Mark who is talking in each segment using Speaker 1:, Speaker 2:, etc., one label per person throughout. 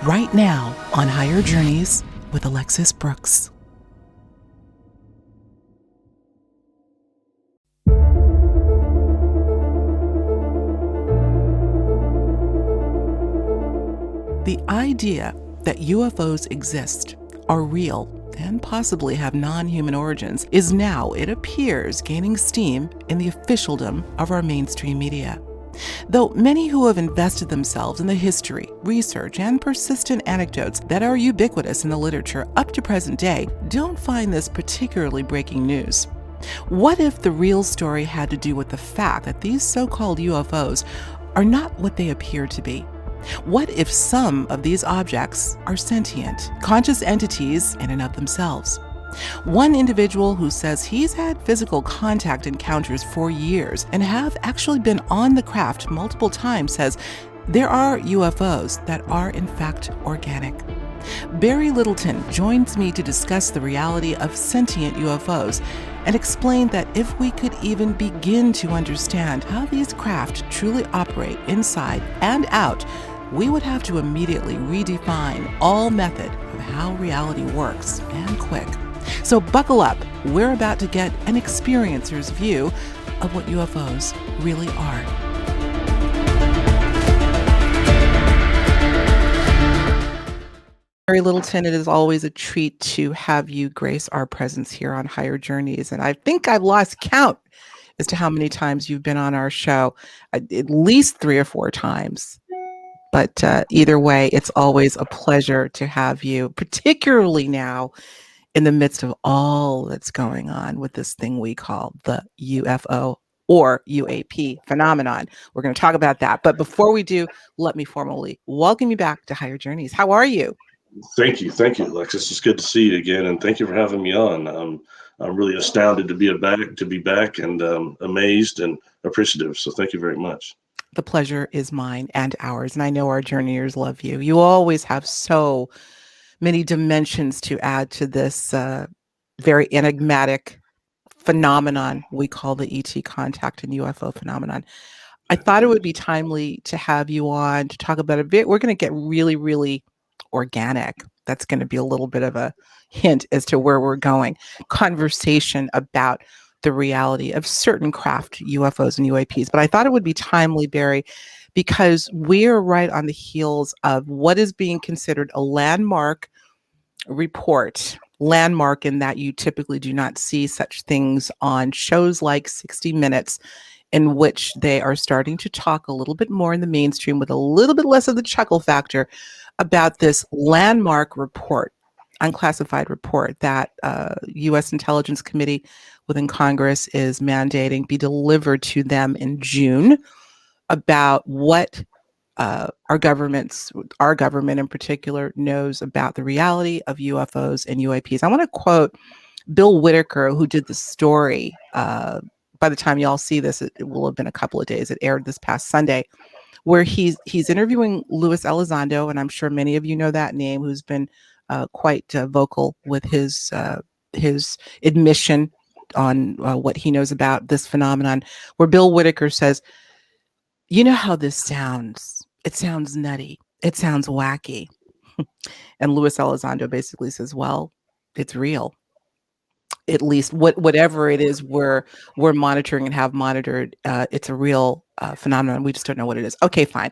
Speaker 1: right now on Higher Journeys with Alexis Brooks. The idea that UFOs exist, are real, and possibly have non-human origins is now, it appears, gaining steam in the officialdom of our mainstream media. Though many who have invested themselves in the history, research, and persistent anecdotes that are ubiquitous in the literature up to present day don't find this particularly breaking news. What if the real story had to do with the fact that these so-called UFOs are not what they appear to be? What if some of these objects are sentient, conscious entities in and of themselves? One individual who says he's had physical contact encounters for years and have actually been on the craft multiple times says there are UFOs that are in fact organic. Barry Littleton joins me to discuss the reality of sentient UFOs and explain that if we could even begin to understand how these craft truly operate inside and out, we would have to immediately redefine all method of how reality works, and quick. So buckle up, we're about to get an experiencer's view of what UFOs really are. Barry Littleton, it is always a treat to have you grace our presence here on Higher Journeys. And I think I've lost count as to how many times you've been on our show, at least 3 or 4 times. But either way, it's always a pleasure to have you, particularly now in the midst of all that's going on with this thing we call the UFO or UAP phenomenon. We're going to talk about that. But before we do, let me formally welcome you back to Higher Journeys. How are you?
Speaker 2: Thank you, Alexis. It's good to see you again, and thank you for having me on. I'm really astounded to be back, and amazed and appreciative. So thank you very much.
Speaker 1: The pleasure is mine and ours, and I know our journeyers love you. You always have so many dimensions to add to this very enigmatic phenomenon we call the ET contact and UFO phenomenon. I thought it would be timely to have you on to talk about a bit. We're going to get really, really organic. That's going to be a little bit of a hint as to where we're going. Conversation about the reality of certain craft, UFOs and UAPs. But I thought it would be timely, Barry, because we're right on the heels of what is being considered a landmark report. Landmark in that you typically do not see such things on shows like 60 Minutes, in which they are starting to talk a little bit more in the mainstream with a little bit less of the chuckle factor about this landmark report, unclassified report that U.S. Intelligence Committee within Congress is mandating be delivered to them in June about what our government in particular knows about the reality of UFOs and UAPs. I want to quote Bill Whitaker, who did the story. By the time y'all see this, it will have been a couple of days. It aired this past Sunday, where he's interviewing Luis Elizondo, and I'm sure many of you know that name, who's been quite vocal with his admission on what he knows about this phenomenon, where Bill Whitaker says, you know how this sounds? It sounds nutty. It sounds wacky. And Luis Elizondo basically says, well, it's real. At least whatever it is we're monitoring and have monitored, it's a real phenomenon. We just don't know what it is. Okay, fine.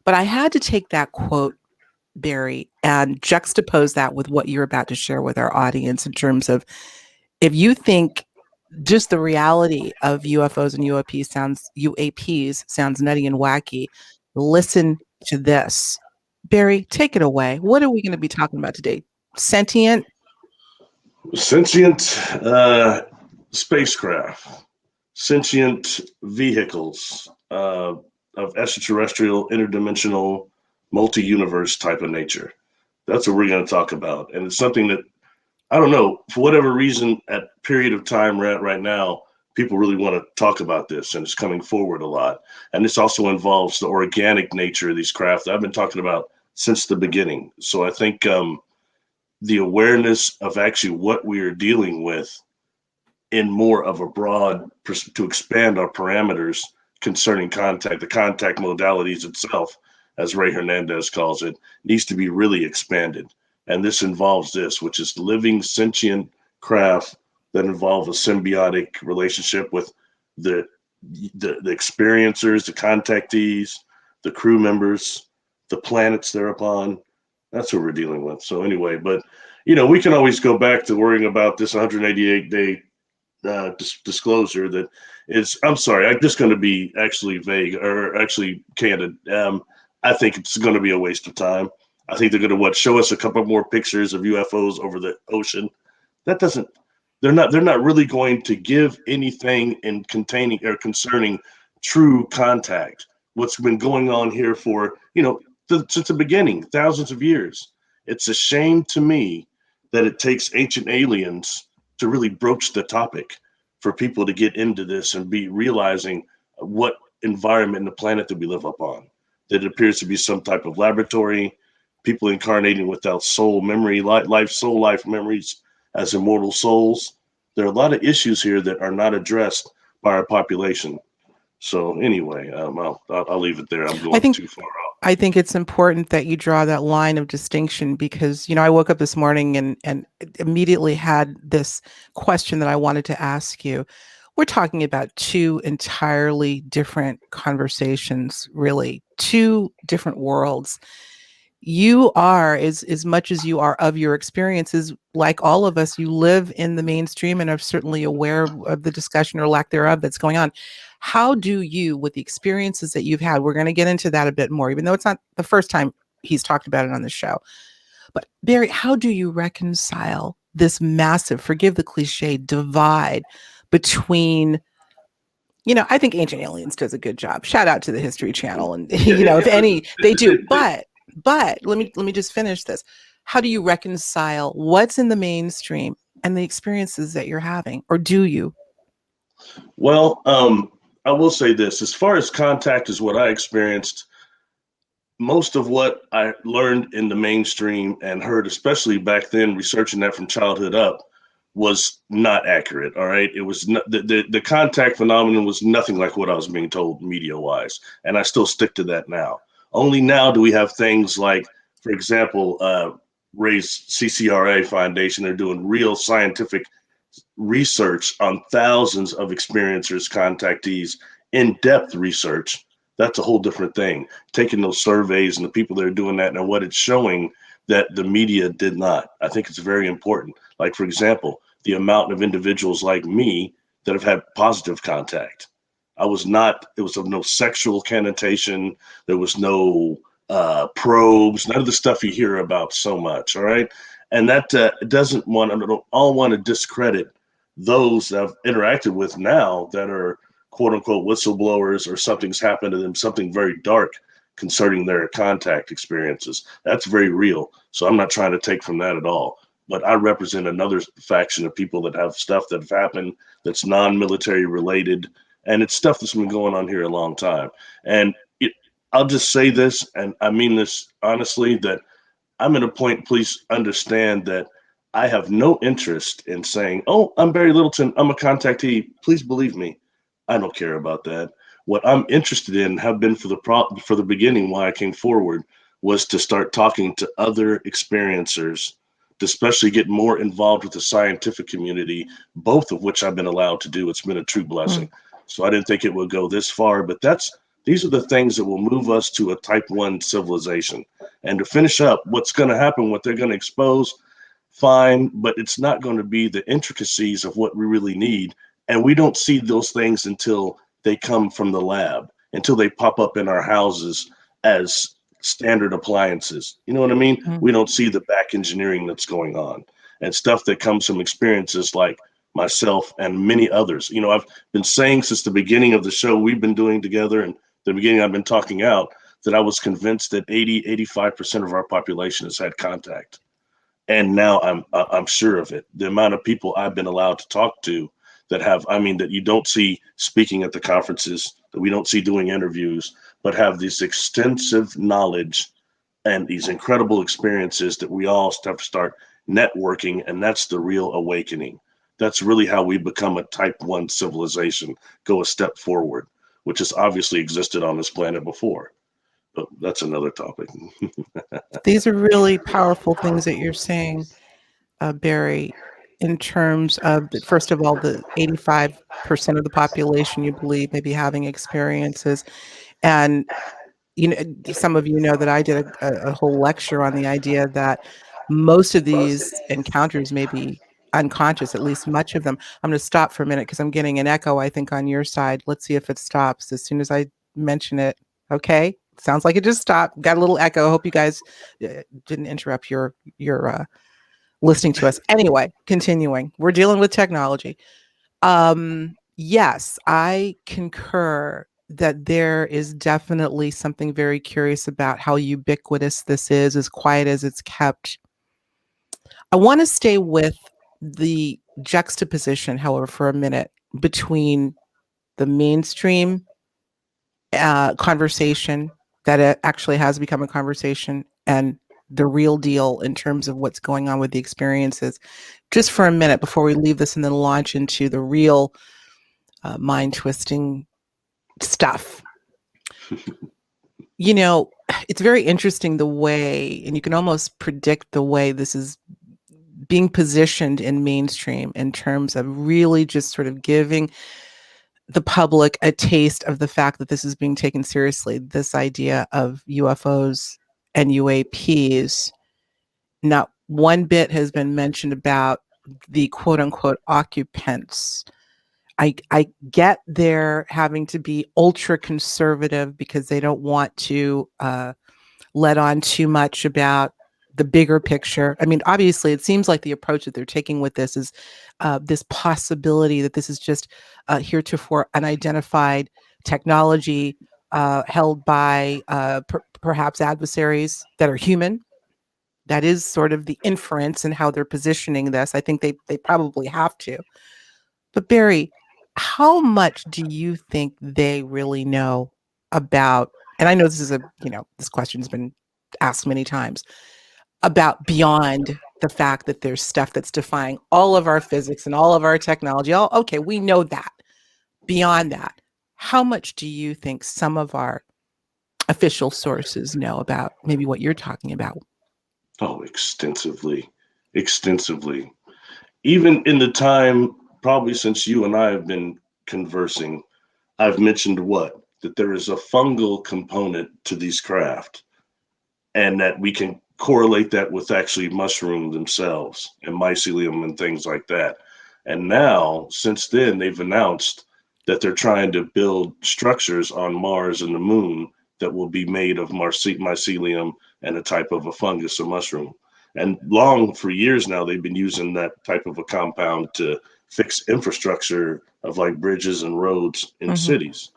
Speaker 1: But I had to take that quote, Barry, and juxtapose that with what you're about to share with our audience in terms of, if you think just the reality of UFOs and UAPs sounds nutty and wacky, listen to this. Barry, take it away. What are we going to be talking about today? Sentient
Speaker 2: Spacecraft, sentient vehicles of extraterrestrial, interdimensional, multi-universe type of nature. That's what we're going to talk about. And it's something that, I don't know, for whatever reason, at period of time we're at right now, people really want to talk about this, and it's coming forward a lot. And this also involves the organic nature of these craft that I've been talking about since the beginning. So I think the awareness of actually what we are dealing with in more of a broad, to expand our parameters concerning contact, the contact modalities itself, as Ray Hernandez calls it, needs to be really expanded. And this involves this, which is living sentient craft that involve a symbiotic relationship with the the experiencers, the contactees, the crew members, the planets they're upon. That's what we're dealing with. So anyway, but we can always go back to worrying about this 188-day disclosure that is. I'm sorry, I'm just going to be actually vague or actually candid. I think it's going to be a waste of time. I think they're going to show us a couple more pictures of UFOs over the ocean. That doesn't. They're not really going to give anything in containing or concerning true contact. What's been going on here for since the beginning, thousands of years. It's a shame to me that it takes ancient aliens to really broach the topic for people to get into this and be realizing what environment and the planet that we live upon. That it appears to be some type of laboratory, people incarnating without soul memory, soul life memories as immortal souls. There are a lot of issues here that are not addressed by our population. So anyway, I'll leave it there. I'm
Speaker 1: I
Speaker 2: going
Speaker 1: think
Speaker 2: too far off.
Speaker 1: I think it's important that you draw that line of distinction because, I woke up this morning and immediately had this question that I wanted to ask you. We're talking about two entirely different conversations, really, two different worlds. You are, as much as you are of your experiences, like all of us, you live in the mainstream and are certainly aware of the discussion or lack thereof that's going on. How do you, with the experiences that you've had, we're going to get into that a bit more, even though it's not the first time he's talked about it on the show. But Barry, how do you reconcile this massive, forgive the cliche, divide between, I think Ancient Aliens does a good job. Shout out to the History Channel. And, if any, they do. But let me just finish this. How do you reconcile what's in the mainstream and the experiences that you're having? Or do you?
Speaker 2: Well, I will say this: as far as contact is what I experienced, most of what I learned in the mainstream and heard, especially back then, researching that from childhood up, was not accurate. All right, it was not, the contact phenomenon was nothing like what I was being told media wise, and I still stick to that now. Only now do we have things like, for example, Ray's CCRA Foundation. They're doing real scientific research on thousands of experiencers, contactees, in-depth research. That's a whole different thing. Taking those surveys and the people that are doing that and what it's showing that the media did not. I think it's very important. Like, for example, the amount of individuals like me that have had positive contact. I was not, it was of no sexual connotation. There was no probes, none of the stuff you hear about so much. All right. And that doesn't want, I don't all want to discredit those that I've interacted with now that are quote unquote whistleblowers or something's happened to them, something very dark concerning their contact experiences. That's very real. So I'm not trying to take from that at all. But I represent another faction of people that have stuff that have happened that's non-military related. And it's stuff that's been going on here a long time. And I'll just say this, and I mean this honestly, that I'm at a point, please understand that I have no interest in saying, oh, I'm Barry Littleton, I'm a contactee. Please believe me. I don't care about that. What I'm interested in, have been for the beginning, why I came forward, was to start talking to other experiencers, to especially get more involved with the scientific community, both of which I've been allowed to do. It's been a true blessing. So I didn't think it would go this far, but these are the things that will move us to a type 1 civilization. And to finish up, what's going to happen, what they're going to expose, fine, but it's not going to be the intricacies of what we really need. And we don't see those things until they come from the lab, until they pop up in our houses as standard appliances. You know what I mean? We don't see the back engineering that's going on and stuff that comes from experiences like myself and many others. I've been saying since the beginning of the show we've been doing together, and the beginning I've been talking out, that I was convinced that 85% of our population has had contact. And now I'm sure of it. The amount of people I've been allowed to talk to that have, that you don't see speaking at the conferences, that we don't see doing interviews, but have this extensive knowledge and these incredible experiences that we all have to start networking. And that's the real awakening. That's really how we become a type 1 civilization, go a step forward, which has obviously existed on this planet before. But that's another topic.
Speaker 1: These are really powerful things that you're saying, Barry, in terms of, first of all, the 85% of the population you believe may be having experiences. And some of you know that I did a whole lecture on the idea that most of these encounters may be unconscious, at least much of them. I'm going to stop for a minute because I'm getting an echo, I think, on your side. Let's see if it stops as soon as I mention it. Okay. Sounds like it just stopped. Got a little echo. Hope you guys didn't interrupt your listening to us. Anyway, continuing. We're dealing with technology. Yes, I concur that there is definitely something very curious about how ubiquitous this is, as quiet as it's kept. I want to stay with the juxtaposition, however, for a minute between the mainstream conversation that it actually has become a conversation and the real deal in terms of what's going on with the experiences. Just for a minute before we leave this and then launch into the real mind twisting stuff. It's very interesting the way, and you can almost predict the way this is being positioned in mainstream in terms of really just sort of giving the public a taste of the fact that this is being taken seriously. This idea of UFOs and UAPs, not one bit has been mentioned about the quote unquote occupants. I get they're having to be ultra conservative because they don't want to let on too much about the bigger picture. I mean, obviously, it seems like the approach that they're taking with this is this possibility that this is just heretofore unidentified technology held by perhaps adversaries that are human. That is sort of the inference in how they're positioning this. I think they probably have to. But Barry, how much do you think they really know about, and I know this is this question's been asked many times, about beyond the fact that there's stuff that's defying all of our physics and all of our technology. Okay, we know that. Beyond that, how much do you think some of our official sources know about maybe what you're talking about?
Speaker 2: Oh, extensively, extensively. Even in the time, probably since you and I have been conversing, I've mentioned that there is a fungal component to these craft, and that we can correlate that with actually mushroom themselves and mycelium and things like that. And now, since then, they've announced that they're trying to build structures on Mars and the moon that will be made of mycelium and a type of a fungus or mushroom. And for years now, they've been using that type of a compound to fix infrastructure of like bridges and roads in cities.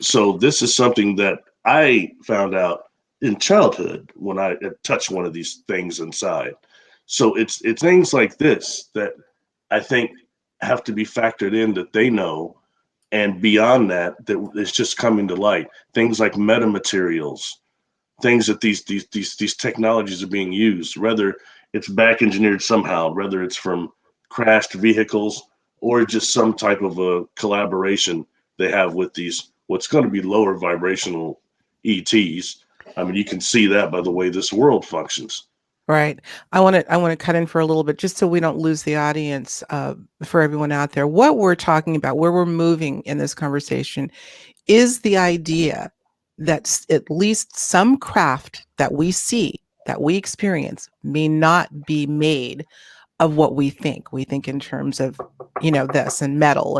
Speaker 2: So this is something that I found out in childhood when I touched one of these things inside. So it's things like this that I think have to be factored in, that they know. And beyond that it's just coming to light. Things like metamaterials, things that these technologies are being used, whether it's back engineered somehow, whether it's from crashed vehicles or just some type of a collaboration they have with these what's going to be lower vibrational ETs. I mean, you can see that by the way this world functions.
Speaker 1: Right. I want to cut in for a little bit just so we don't lose the audience for everyone out there. What we're talking about, where we're moving in this conversation, is the idea that at least some craft that we see, that we experience, may not be made of what we think. We think in terms of, this and metal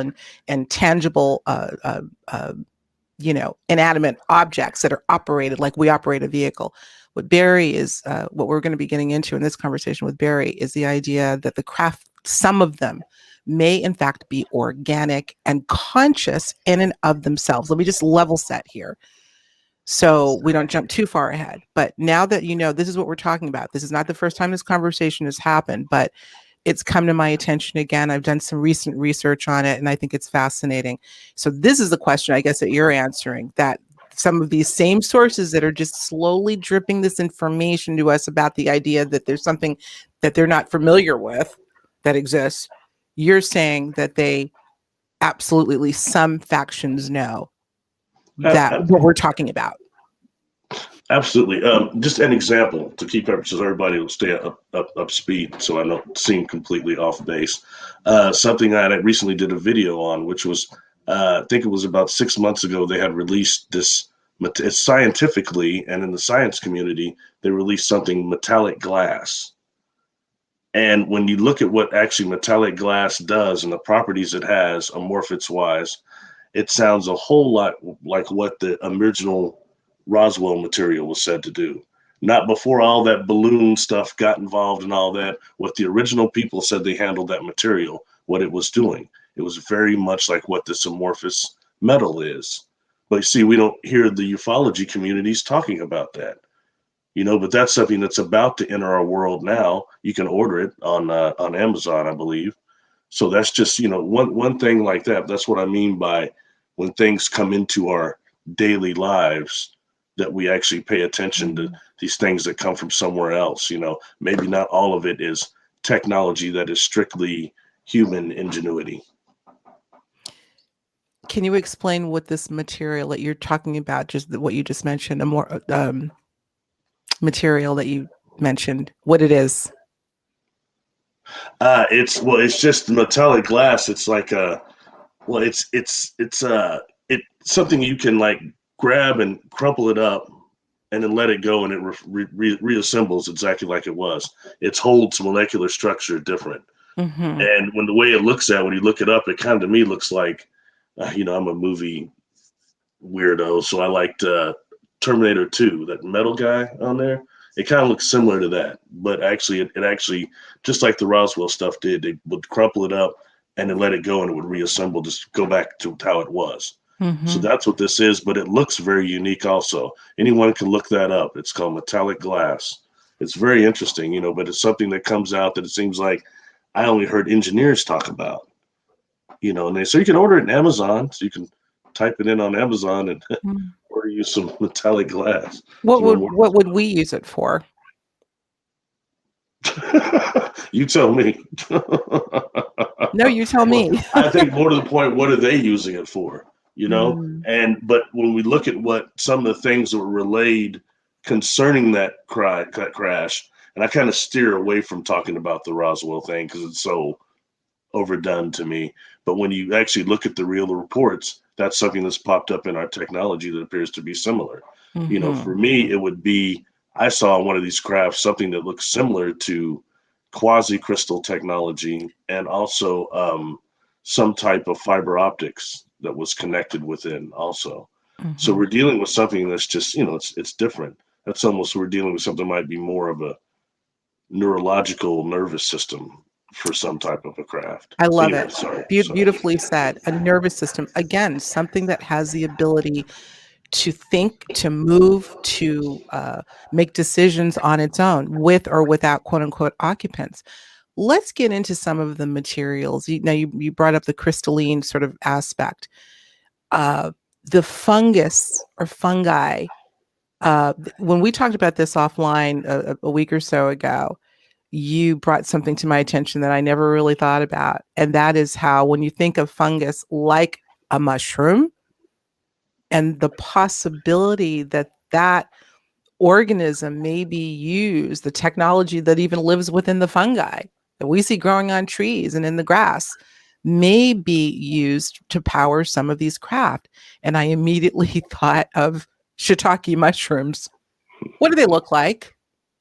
Speaker 1: and tangible, inanimate objects that are operated like we operate a vehicle. What we're going to be getting into in this conversation with Barry is the idea that the craft, some of them, may in fact be organic and conscious in and of themselves. Let me just level set here so we don't jump too far ahead. But now that this is what we're talking about, this is not the first time this conversation has happened, but it's come to my attention again. I've done some recent research on it, and I think it's fascinating. So this is the question, I guess, that you're answering, that some of these same sources that are just slowly dripping this information to us about the idea that there's something that they're not familiar with that exists. You're saying that they absolutely, at least some factions know that what we're talking about.
Speaker 2: Absolutely. Just an example to keep up, so everybody will stay up speed, so I don't seem completely off base. Something that I recently did a video on, which was, I think it was about 6 months ago, they had released this. It's scientifically, and in the science community, they released something metallic glass. And when you look at what actually metallic glass does and the properties it has, amorphous wise, it sounds a whole lot like what the original Roswell material was said to do. Not before all that balloon stuff got involved and all that. What the original people said they handled that material, what it was doing. It was very much like what this amorphous metal is. But you see, we don't hear the ufology communities talking about that. But that's something that's about to enter our world now. You can order it on Amazon, I believe. So that's just one thing like that. That's what I mean by when things come into our daily lives that we actually pay attention to these things that come from somewhere else. Maybe not all of it is technology that is strictly human ingenuity.
Speaker 1: Can you explain what this material that you're talking about, just what you just mentioned, a more material that you mentioned, what it is?
Speaker 2: It's just metallic glass. It's like it's something you can like grab and crumple it up and then let it go, and it reassembles exactly like it was. It holds molecular structure different.
Speaker 1: Mm-hmm.
Speaker 2: And when the way it looks at, when you look it up, it kind of to me looks like, I'm a movie weirdo, so I liked Terminator 2, that metal guy on there. It kind of looks similar to that, but actually, it actually, just like the Roswell stuff did, they would crumple it up and then let it go, and it would reassemble, just go back to how it was. So
Speaker 1: Mm-hmm.
Speaker 2: that's what this is, but it looks very unique also. Anyone can look that up. It's called metallic glass. It's very interesting, but it's something that comes out that it seems like I only heard engineers talk about, and so you can order it on Amazon. So you can type it in on Amazon and order you some metallic glass.
Speaker 1: What
Speaker 2: Some
Speaker 1: would we use it for?
Speaker 2: You tell me.
Speaker 1: No, you tell
Speaker 2: Well,
Speaker 1: me.
Speaker 2: I think more to the point, what are they using it for?
Speaker 1: Mm.
Speaker 2: But when we look at what some of the things that were relayed concerning that crash, and I kind of steer away from talking about the Roswell thing because it's so overdone to me. But when you actually look at the real reports, that's something that's popped up in our technology that appears to be similar.
Speaker 1: Mm-hmm.
Speaker 2: For me, it would be, I saw on one of these crafts something that looks similar to quasi crystal technology and also some type of fiber optics that was connected within also. So
Speaker 1: Mm-hmm.
Speaker 2: we're dealing with something that's just, it's different. That's almost, we're dealing with something that might be more of a neurological nervous system for some type of a craft.
Speaker 1: I love
Speaker 2: Anyway,
Speaker 1: it.
Speaker 2: sorry.
Speaker 1: Beautifully said. A nervous system, again, something that has the ability to think, to move, to make decisions on its own, with or without quote unquote occupants. Let's get into some of the materials. You brought up the crystalline sort of aspect. Uh, the fungus or fungi. When we talked about this offline a week or so ago, you brought something to my attention that I never really thought about. And that is how, when you think of fungus like a mushroom, and the possibility that that organism may be used, the technology that even lives within the fungi that we see growing on trees and in the grass, may be used to power some of these craft. And I immediately thought of shiitake mushrooms. What do they look like?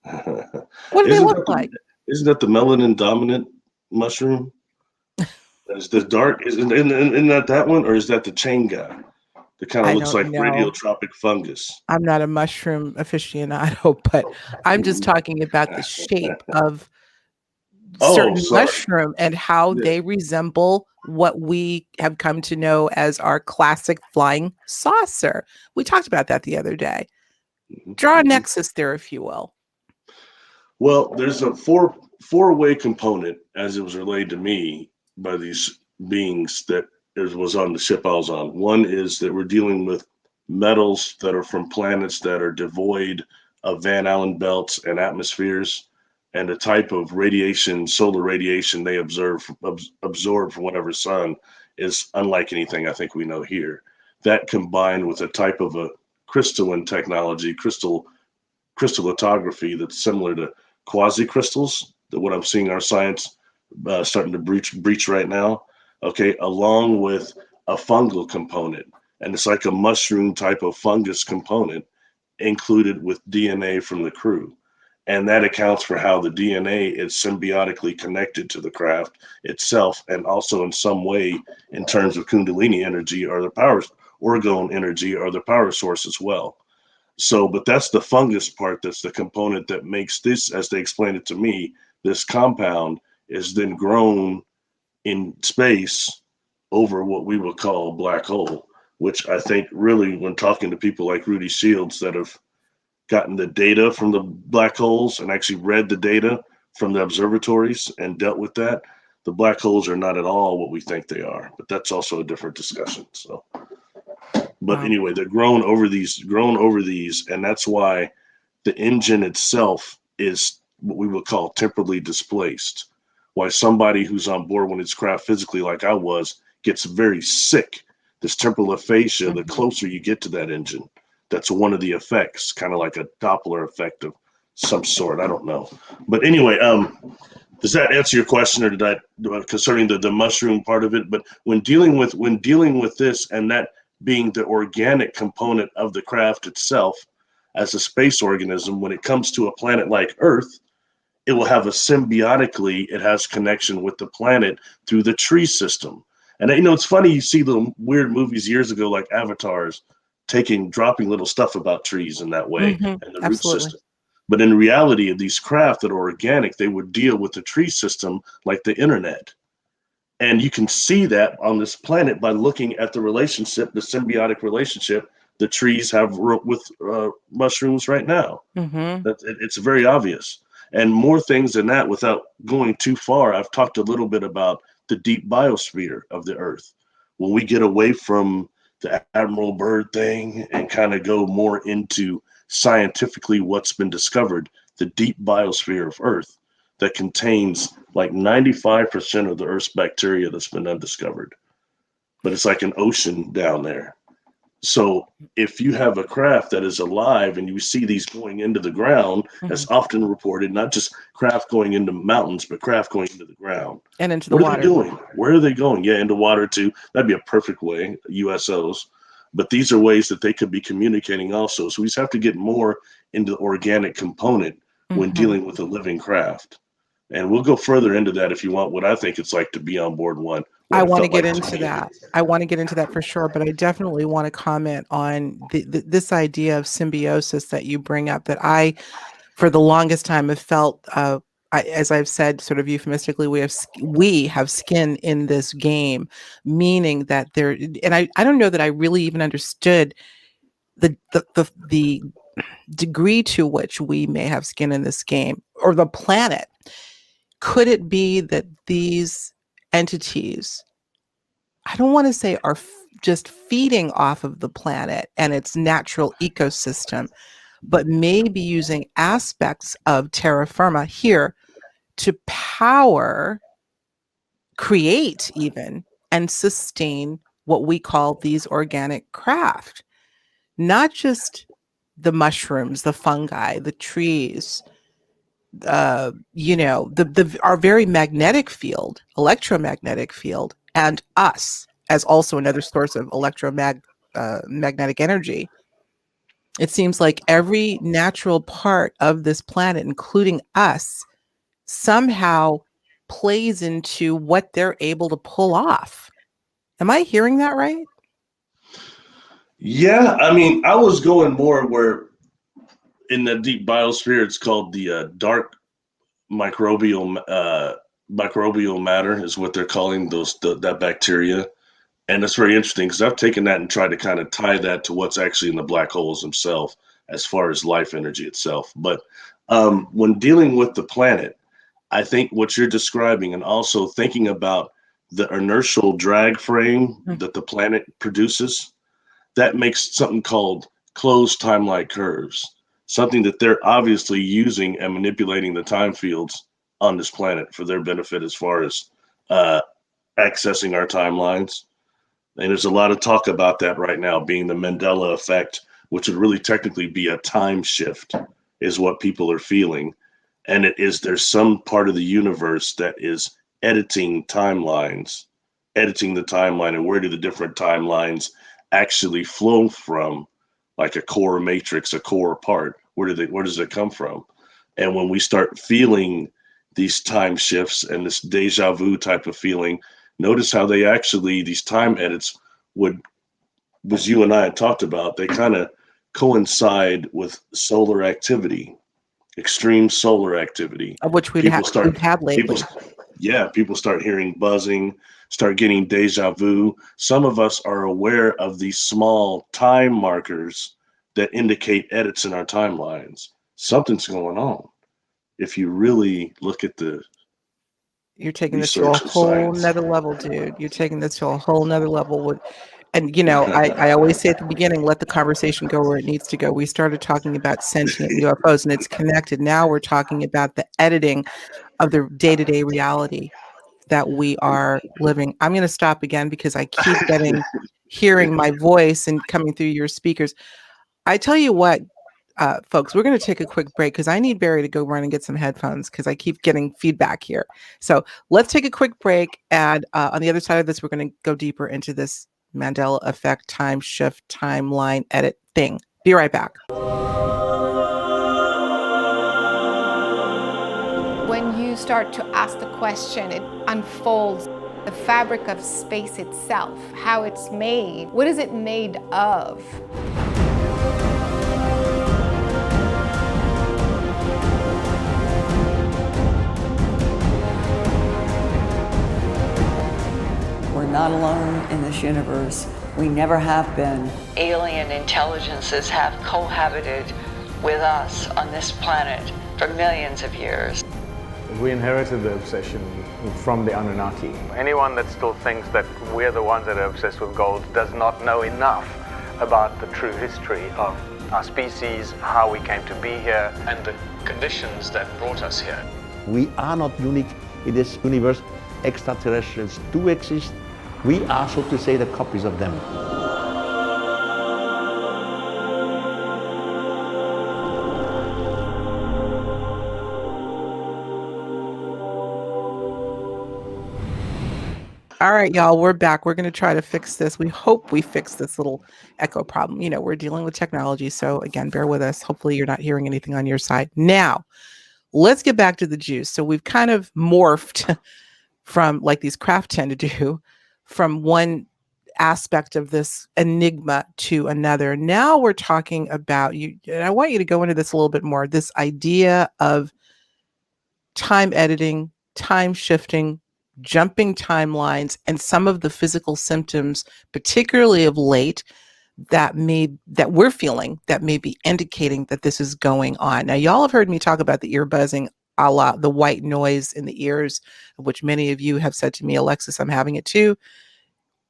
Speaker 1: What do they
Speaker 2: isn't
Speaker 1: look
Speaker 2: that the
Speaker 1: like?
Speaker 2: isn't that the melanin dominant mushroom? Is the dark isn't that one, or is that the chain guy that kind of
Speaker 1: I
Speaker 2: looks
Speaker 1: don't
Speaker 2: like
Speaker 1: know.
Speaker 2: radiotropic fungus?
Speaker 1: I'm not a mushroom aficionado, but I'm just talking about the shape of
Speaker 2: Oh,
Speaker 1: certain
Speaker 2: sorry.
Speaker 1: mushroom and how
Speaker 2: Yeah.
Speaker 1: they resemble what we have come to know as our classic flying saucer. We talked about that the other day. Draw a
Speaker 2: Mhm.
Speaker 1: nexus there, if you will.
Speaker 2: Well, there's a four-way component as it was relayed to me by these beings that was on the ship I was on. One is that we're dealing with metals that are from planets that are devoid of Van Allen belts and atmospheres, and the type of radiation, solar radiation they absorb from whatever sun is unlike anything I think we know here. That combined with a type of a crystalline technology, crystal crystallography that's similar to quasi-crystals, that what I'm seeing our science starting to breach right now, okay, along with a fungal component. And it's like a mushroom type of fungus component included with DNA from the crew. And that accounts for how the DNA is symbiotically connected to the craft itself, and also in some way in terms of Kundalini energy or the power, orgone energy or the power source as well. So, but that's the fungus part. That's the component that makes this, as they explained it to me, this compound is then grown in space over what we would call a black hole, which I think really, when talking to people like Rudy Shields that have gotten the data from the black holes and actually read the data from the observatories and dealt with that, the black holes are not at all what we think they are. But that's also a different discussion. So, but anyway, they're grown over these, and that's why the engine itself is what we would call temporally displaced. Why somebody who's on board when it's craft physically, like I was, gets very sick. This temporal aphasia, the closer you get to that engine, that's one of the effects, kind of like a Doppler effect of some sort. I don't know. But anyway, does that answer your question, or did I, concerning the mushroom part of it? But when dealing with this, and that being the organic component of the craft itself as a space organism, when it comes to a planet like Earth, it will have a symbiotically, it has connection with the planet through the tree system. And it's funny, you see little weird movies years ago, like Avatars, dropping little stuff about trees in that way, and the root system. But in reality, of these craft that are organic, they would deal with the tree system like the internet. And you can see that on this planet by looking at the relationship, the symbiotic relationship the trees have with mushrooms right now. It's very obvious. And more things than that, without going too far, I've talked a little bit about the deep biosphere of the Earth. When we get away from the Admiral Byrd thing and kind of go more into scientifically what's been discovered, the deep biosphere of Earth that contains like 95% of the Earth's bacteria that's been undiscovered. But it's like an ocean down there. So if you have a craft that is alive and you see these going into the ground, that's often reported, not just craft going into mountains, but craft going into the ground.
Speaker 1: And into the
Speaker 2: water.
Speaker 1: What
Speaker 2: are they doing? Where are they going? Yeah, into water too. That'd be a perfect way, USOs. But these are ways that they could be communicating also. So we just have to get more into the organic component when dealing with a living craft. And we'll go further into that if you want, what I think it's like to be on board one.
Speaker 1: I want to get into that. I want to get into that for sure, but I definitely want to comment on this idea of symbiosis that you bring up, that I, for the longest time, have felt, as I've said, sort of euphemistically, we have skin in this game, meaning that there, and I don't know that I really even understood the degree to which we may have skin in this game, or the planet. Could it be that these entities, I don't want to say are just feeding off of the planet and its natural ecosystem, but maybe using aspects of terra firma here to power, create even, and sustain what we call these organic craft? Not just the mushrooms, the fungi, the trees, our very magnetic field, electromagnetic field, and us as also another source of magnetic energy. It seems like every natural part of this planet, including us, somehow plays into what they're able to pull off. Am I hearing that right?
Speaker 2: Yeah, I mean, I was going more where in the deep biosphere, it's called the dark microbial matter is what they're calling that bacteria. And it's very interesting because I've taken that and tried to kind of tie that to what's actually in the black holes themselves as far as life energy itself. But when dealing with the planet, I think what you're describing, and also thinking about the inertial drag frame that the planet produces, that makes something called closed time-like curves, something that they're obviously using and manipulating the time fields on this planet for their benefit as far as accessing our timelines. And there's a lot of talk about that right now, being the Mandela Effect, which would really technically be a time shift is what people are feeling. And there's some part of the universe that is editing timelines, editing the timeline, and where do the different timelines actually flow from, like a core matrix, a core part. Where does it come from? And when we start feeling these time shifts and this deja vu type of feeling, notice how these time edits would, was you and I had talked about, they kind of coincide with solar activity, extreme solar activity.
Speaker 1: Of which
Speaker 2: People
Speaker 1: we've
Speaker 2: start,
Speaker 1: had
Speaker 2: people,
Speaker 1: lately.
Speaker 2: yeah, people start hearing buzzing, start getting deja vu. Some of us are aware of these small time markers that indicate edits in our timelines. Something's going on. If you really look at the
Speaker 1: You're taking this to a
Speaker 2: research and
Speaker 1: whole
Speaker 2: science.
Speaker 1: nother level, dude. You're taking this to a whole nother level. And I always say at the beginning, let the conversation go where it needs to go. We started talking about sentient UFOs and it's connected. Now we're talking about the editing of the day-to-day reality that we are living. I'm going to stop again because I keep hearing my voice and coming through your speakers. I tell you what, folks, we're going to take a quick break because I need Barry to go run and get some headphones because I keep getting feedback here. So let's take a quick break. And on the other side of this, we're going to go deeper into this Mandela Effect, time shift, timeline edit thing. Be right back.
Speaker 3: When you start to ask the question, it unfolds the fabric of space itself, how it's made. What is it made of?
Speaker 4: We're not alone in this universe. We never have been. Alien intelligences have cohabited with us on this planet for millions of years.
Speaker 5: We inherited the obsession from the Anunnaki. Anyone that still thinks that we're the ones that are obsessed with gold does not know enough about the true history of our species, how we came to be here, and the conditions that brought us here.
Speaker 6: We are not unique in this universe. Extraterrestrials do exist. We are, so to say, the copies of them.
Speaker 1: All right, y'all, we're back. We're going to try to fix this. We hope we fix this little echo problem. We're dealing with technology. So again, bear with us. Hopefully you're not hearing anything on your side. Now, let's get back to the juice. So we've kind of morphed from, like these craft tend to do, from one aspect of this enigma to another. Now we're talking about and I want you to go into this a little bit more, this idea of time editing, time shifting, jumping timelines, and some of the physical symptoms, particularly of late, that we're feeling that may be indicating that this is going on. Now, y'all have heard me talk about the ear buzzing, a lot, the white noise in the ears, which many of you have said to me, Alexis, I'm having it too.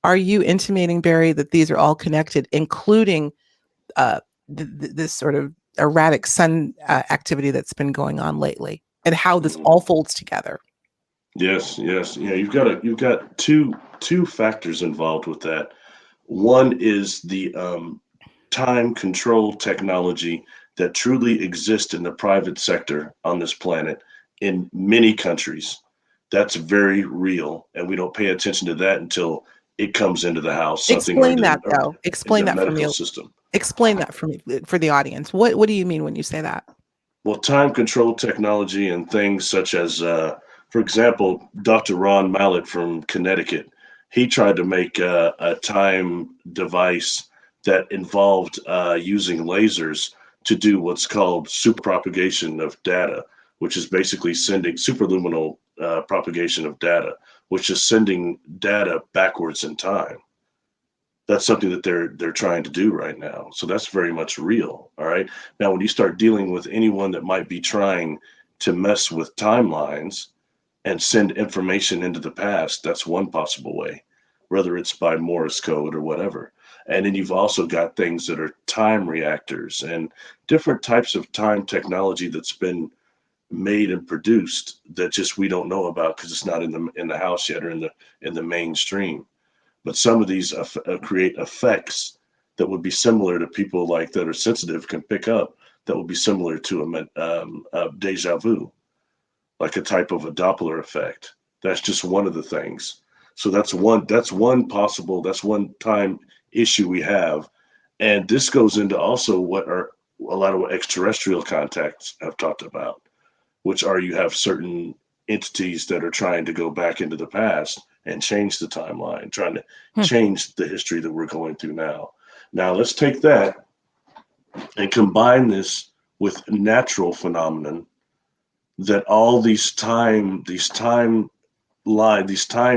Speaker 1: Are you intimating, Barry, that these are all connected, including this sort of erratic sun activity that's been going on lately, and how this all folds together?
Speaker 2: Yes. Yeah, you've got two factors involved with that. One is the time control technology that truly exists in the private sector on this planet in many countries. That's very real, and we don't pay attention to that until it comes into the house.
Speaker 1: Explain that, though.
Speaker 2: In
Speaker 1: Explain
Speaker 2: the
Speaker 1: that for me.
Speaker 2: medical system.
Speaker 1: Explain that for me, for the audience. What do you mean when you say that?
Speaker 2: Well, time control technology and things such as, for example, Dr. Ron Mallett from Connecticut, he tried to make a time device that involved using lasers to do what's called super propagation of data, which is basically sending superluminal propagation of data, which is sending data backwards in time. That's something that they're trying to do right now. So that's very much real. All right. Now, when you start dealing with anyone that might be trying to mess with timelines and send information into the past, that's one possible way, whether it's by Morse code or whatever. And then you've also got things that are time reactors and different types of time technology that's been made and produced that just we don't know about because it's not in the house yet or in the mainstream. But some of these create effects that would be similar to people like that are sensitive can pick up that would be similar to a deja vu, like a type of a Doppler effect. That's just one of the things. So that's one time issue we have. And this goes into also what are a lot of what extraterrestrial contacts have talked about, which are you have certain entities that are trying to go back into the past and change the timeline, trying to change the history that we're going through now. Now let's take that and combine this with natural phenomenon that all these time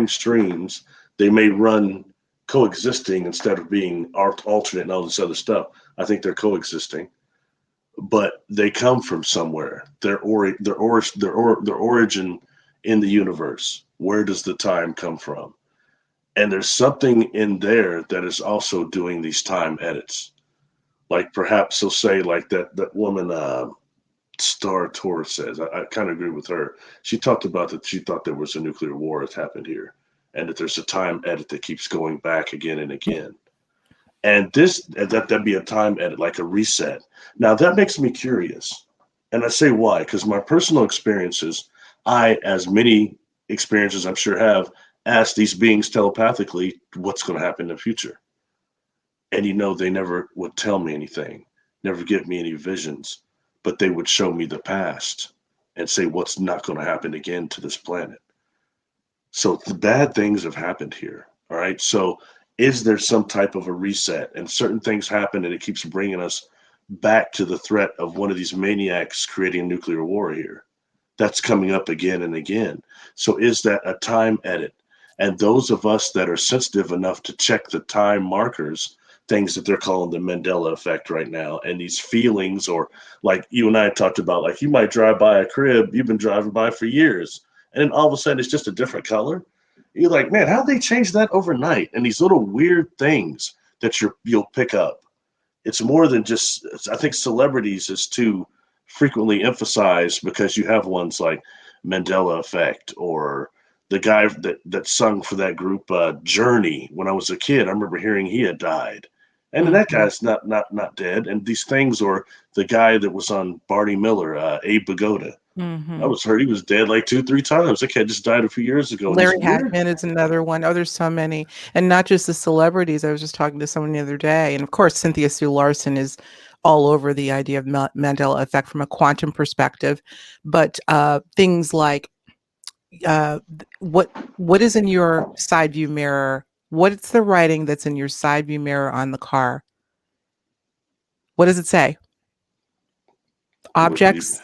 Speaker 2: streams, they may run coexisting instead of being alternate and all this other stuff. I think they're coexisting, but they come from somewhere. Their origin in the universe. Where does the time come from? And there's something in there that is also doing these time edits. Like perhaps they'll say like that woman Star Torres says. I kind of agree with her. She talked about that she thought there was a nuclear war that happened here, and that there's a time edit that keeps going back again and again. And that'd be a time edit, like a reset. Now that makes me curious. And I say why? Because my personal experiences, as many experiences I'm sure have, asked these beings telepathically what's going to happen in the future. And they never would tell me anything, never give me any visions, but they would show me the past and say what's not going to happen again to this planet. So the bad things have happened here. All right. So is there some type of a reset, and certain things happen and it keeps bringing us back to the threat of one of these maniacs creating a nuclear war here? That's coming up again and again. So is that a time edit? And those of us that are sensitive enough to check the time markers, things that they're calling the Mandela Effect right now, and these feelings, or like you and I talked about, like you might drive by a crib you've been driving by for years, and then all of a sudden it's just a different color. You're like, man, how'd they change that overnight? And these little weird things that you'll pick up. It's more than just, I think celebrities is too frequently emphasized, because you have ones like Mandela Effect, or the guy that sung for that group Journey. When I was a kid, I remember hearing he had died. And then that guy's not dead. And these things, or the guy that was on Barney Miller, Abe Vigoda. I was heard he was dead like 2-3 times. That kid just died a few years ago.
Speaker 1: Larry Hagman is another one. Oh, there's so many. And not just the celebrities. I was just talking to someone the other day. And of course, Cynthia Sue Larson is all over the idea of Mandela Effect from a quantum perspective. But things like what is in your side view mirror? What's the writing that's in your side view mirror on the car? What does it say? Objects.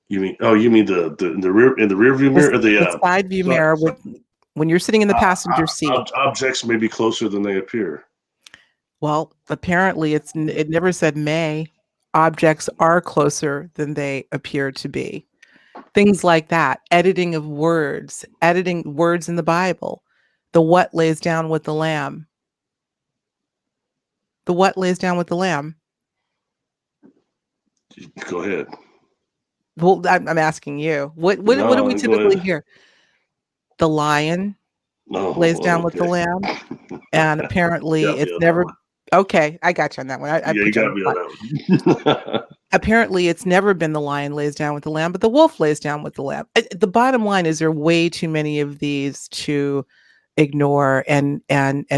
Speaker 2: You mean the rear view mirror, or the
Speaker 1: side view mirror when you're sitting in the passenger seat?
Speaker 2: Objects may be closer than they appear.
Speaker 1: Well, apparently it never said may. Objects are closer than they appear to be. Things like that. Editing words in the Bible. The what lays down with the lamb. The what lays down with the lamb.
Speaker 2: Go ahead.
Speaker 1: Well, I'm asking you. What do we typically hear? The lion lays down with the lamb, and apparently it's never. Okay, I got you on that one.
Speaker 2: You got me on that one.
Speaker 1: Apparently, it's never been the lion lays down with the lamb, but the wolf lays down with the lamb. The bottom line is there are way too many of these to ignore and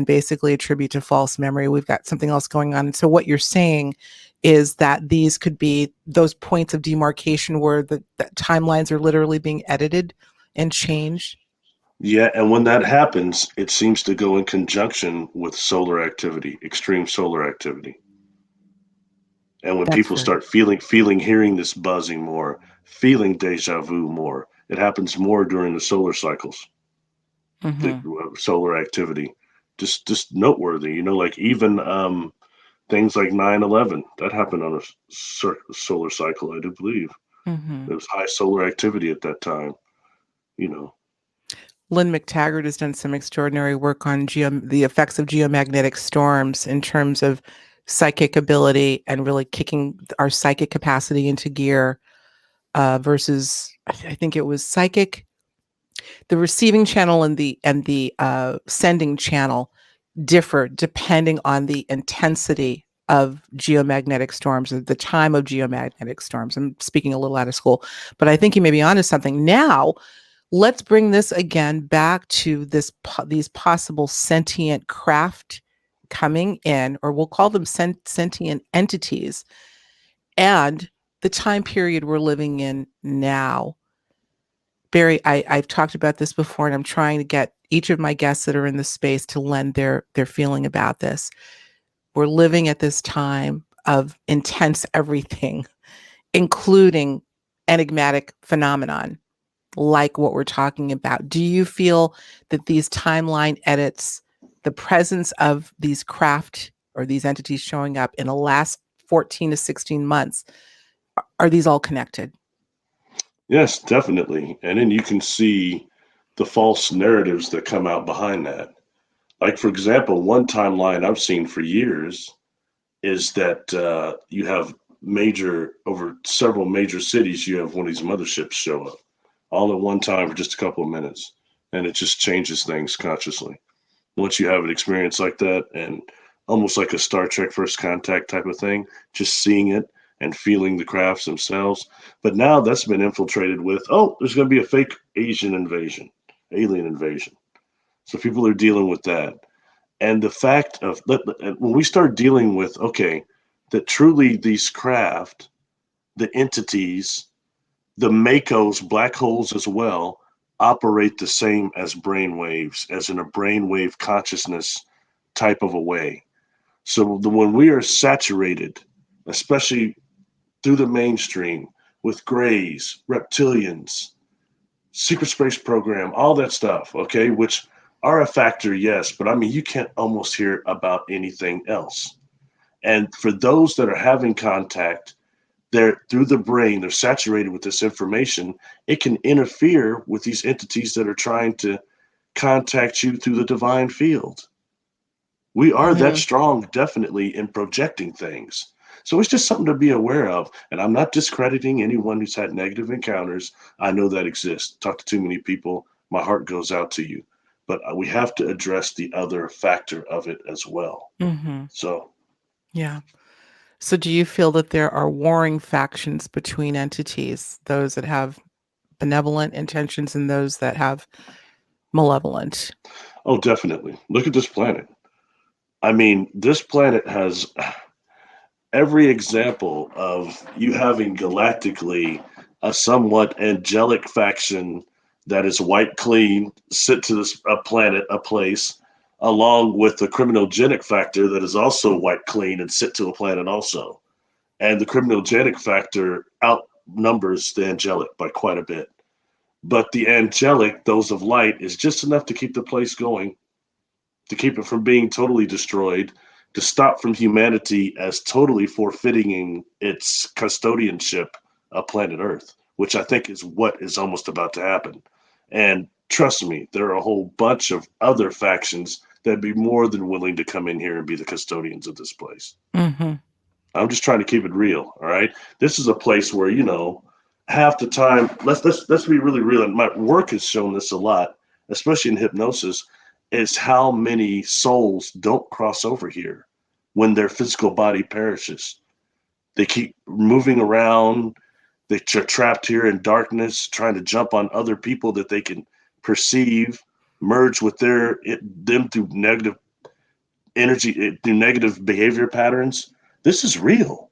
Speaker 1: basically attribute to false memory. We've got something else going on. So what you're saying is that these could be those points of demarcation where the timelines are literally being edited and changed.
Speaker 2: Yeah, and when that happens, it seems to go in conjunction with solar activity, extreme solar activity. And when people start hearing this buzzing more, feeling deja vu more, it happens more during the solar cycles. The solar activity, just noteworthy. Like even things like 9/11, that happened on a solar cycle, I do believe. There was high solar activity at that time.
Speaker 1: Lynn McTaggart has done some extraordinary work on the effects of geomagnetic storms in terms of psychic ability and really kicking our psychic capacity into gear versus, I think it was psychic. The receiving channel and the sending channel differ depending on the intensity of geomagnetic storms, at the time of geomagnetic storms. I'm speaking a little out of school, but I think you may be onto something. Now, let's bring this again back to these possible sentient craft coming in, or we'll call them sentient entities, and the time period we're living in now. Barry, I've talked about this before, and I'm trying to get each of my guests that are in the space to lend their feeling about this. We're living at this time of intense everything, including enigmatic phenomenon, like what we're talking about. Do you feel that these timeline edits, the presence of these craft or these entities showing up in the last 14 to 16 months, are these all connected?
Speaker 2: Yes, definitely. And then you can see the false narratives that come out behind that. Like, for example, one timeline I've seen for years is that you have over several major cities, you have one of these motherships show up all at one time for just a couple of minutes. And it just changes things consciously. Once you have an experience like that, and almost like a Star Trek First Contact type of thing, just seeing it and feeling the crafts themselves. But now that's been infiltrated with, oh, there's going to be a fake alien invasion. So people are dealing with that. And the fact of, when we start dealing with, okay, that truly these craft, the entities, the MACOs, black holes as well, operate the same as brain waves, as in a brainwave consciousness type of a way. So when we are saturated, especially through the mainstream with grays, reptilians, secret space program, all that stuff, okay, which are a factor, yes, but I mean, you can't almost hear about anything else. And for those that are having contact, they're through the brain, they're saturated with this information. It can interfere with these entities that are trying to contact you through the divine field. We are that strong, definitely, in projecting things. So it's just something to be aware of. And I'm not discrediting anyone who's had negative encounters. I know that exists. Talk to too many people. My heart goes out to you. But we have to address the other factor of it as well. So,
Speaker 1: yeah. So do you feel that there are warring factions between entities, those that have benevolent intentions and those that have malevolent?
Speaker 2: oh, definitely. Look at this planet. I mean, this planet has every example of you having galactically a somewhat angelic faction that is white clean, sit to a planet, a place, along with the criminogenic factor that is also white clean and sit to a planet also. And the criminogenic factor outnumbers the angelic by quite a bit. But the angelic, those of light, is just enough to keep the place going, to keep it from being totally destroyed, to stop from humanity as totally forfeiting its custodianship of planet Earth, which I think is what is almost about to happen. And trust me, there are a whole bunch of other factions that'd be more than willing to come in here and be the custodians of this place. I'm just trying to keep it real. All right. This is a place where, half the time, let's be really real. And my work has shown this a lot, especially in hypnosis, is how many souls don't cross over here when their physical body perishes. They keep moving around. They're trapped here in darkness, trying to jump on other people that they can perceive, merge with them through negative energy, through negative behavior patterns. This is real.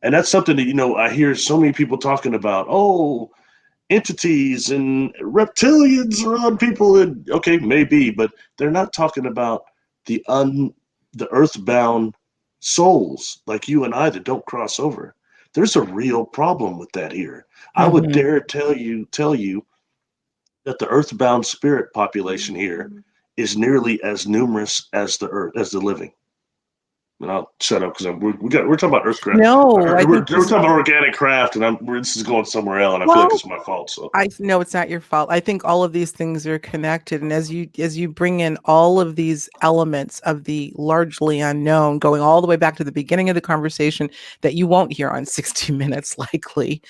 Speaker 2: And that's something that, I hear so many people talking about, oh, entities and reptilians around people. And okay, maybe, but they're not talking about the earthbound souls like you and I that don't cross over. There's a real problem with that here. I would dare tell you that the earthbound spirit population here is nearly as numerous as the living. And I'll shut up because we're talking about Earthcraft.
Speaker 1: No,
Speaker 2: we're talking about organic craft, and this is going somewhere else, and I feel like it's my fault. So
Speaker 1: I know it's not your fault. I think all of these things are connected, and as you bring in all of these elements of the largely unknown, going all the way back to the beginning of the conversation that you won't hear on 60 Minutes, likely.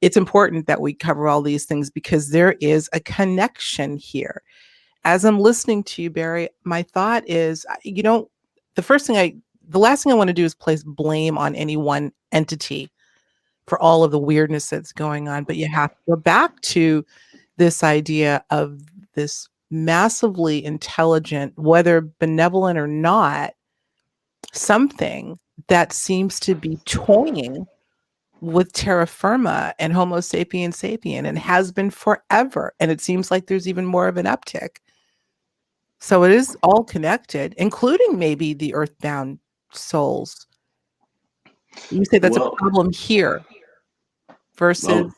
Speaker 1: It's important that we cover all these things because there is a connection here. As I'm listening to you, Barry, my thought is, the first thing the last thing I want to do is place blame on any one entity for all of the weirdness that's going on. But you have to go back to this idea of this massively intelligent, whether benevolent or not, something that seems to be toying with terra firma and Homo sapiens sapien, and has been forever. And it seems like there's even more of an uptick. So it is all connected, including maybe the earthbound souls. You say that's a problem here versus.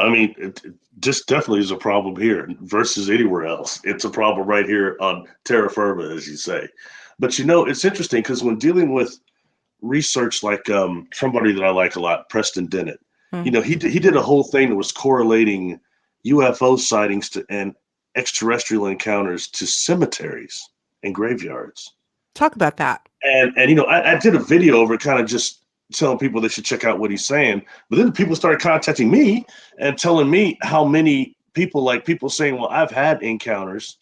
Speaker 2: It just definitely is a problem here versus anywhere else. It's a problem right here on terra firma, as you say. But it's interesting because when dealing with research like somebody that I like a lot, Preston Dennett, he did a whole thing that was correlating UFO sightings and extraterrestrial encounters to cemeteries and graveyards.
Speaker 1: Talk about that.
Speaker 2: And I did a video over kind of just telling people they should check out what he's saying. But then people started contacting me and telling me how many people saying, well, I've had encounters